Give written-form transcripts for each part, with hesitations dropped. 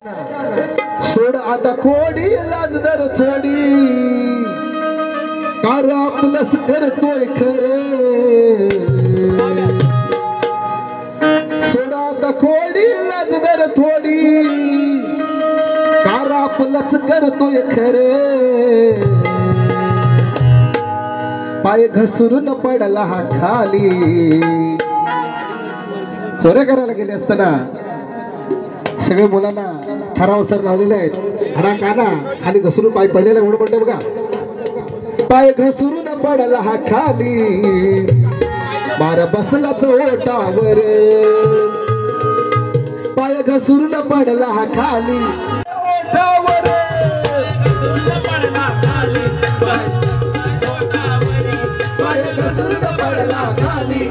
सोड आता कोडी लाजदार थोडी कार आपलंच करतोय खरे सोड आता कोडी लाजदार थोडी कार आपलंच करतोय खरे पाय घसरून पडला हा खाली सोरे करायला गेले असताना सगळे मुलांना ठरावसर लावलेले आहेत हरा काना खाली घसरून पाय पडलेला एवढं म्हणते बघा पाय घसरून पडला हा खाली मार बसलाच ओटावर पाय घसरून पडला हा खाली ओटावर पाय घसरून पडला खाली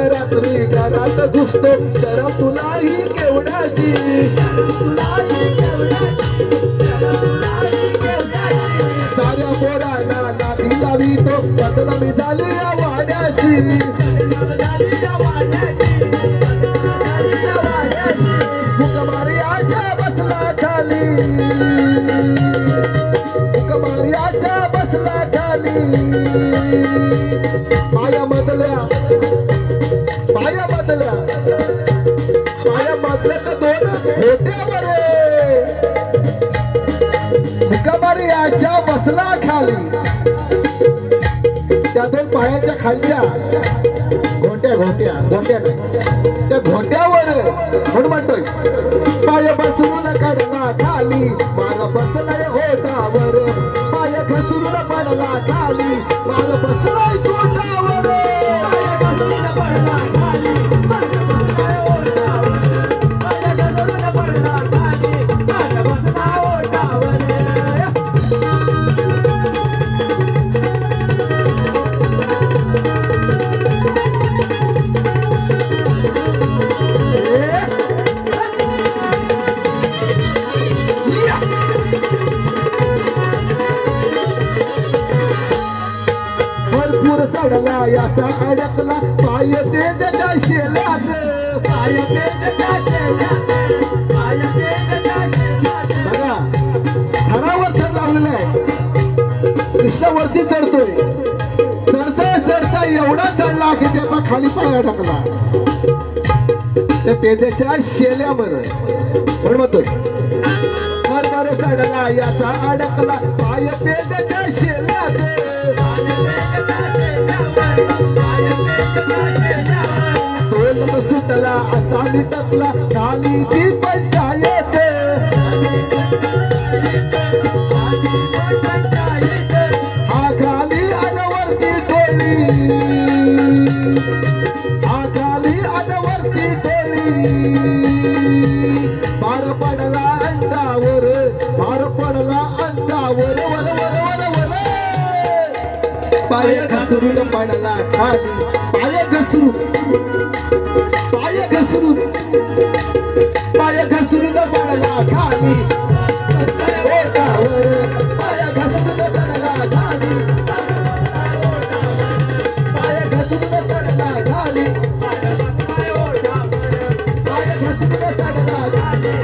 रात्री घरात घुसतो शरम तुलाही केवढ्याची साऱ्या पोरांना नादी लावी तो बदनामी झाली या वाड्याची मुकमारी आजा बसला खाली मुकमारी आजा बसला खाली पाया बदल्या पाया बदल्या तर दोन होत्या बरे मुकामारी आजा बसला खाली त्या दोन पायाच्या खालच्या घोट्या घोट्या घोट्या त्या घोट्यावर म्हणून म्हणतोय पाय बसरून काढला खाली मार बसलाय ओटावर पाय घसरून पडला खाली मार बसलाय सोटावर चढला याचा अडकला पाय ते त्याच्या शेल्यात पाय ते त्याच्या शेल्यात बघा हरावर चढ लावलेला आहे कृष्णावरती चढतोय चढता चढता एवढा चढला की त्याचा खाली पाय अडकला त्या पेद्याच्या शेल्यावर पण म्हणतोय बरोबर चढला याचा अडकला पाय पेद्याच्या शेल्यात तोल सुटला असा निटकला खाली ती पंचायत हा खाली अनवरती टोळी हा खाली अनवरती टोळी पार पडला अंगावर पार पडला अंगावर वर वर वर वर पाय घसरून पडला खाली पाय घसरून पडला खाली ओटावर पाय घसरून पडला खाली पाय घसरून पडला खाली पाय घसरून पडला खाली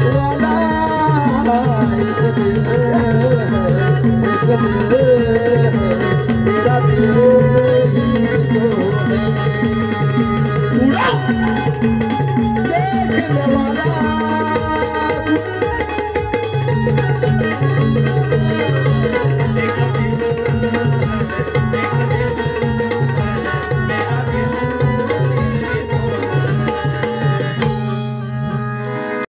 वाला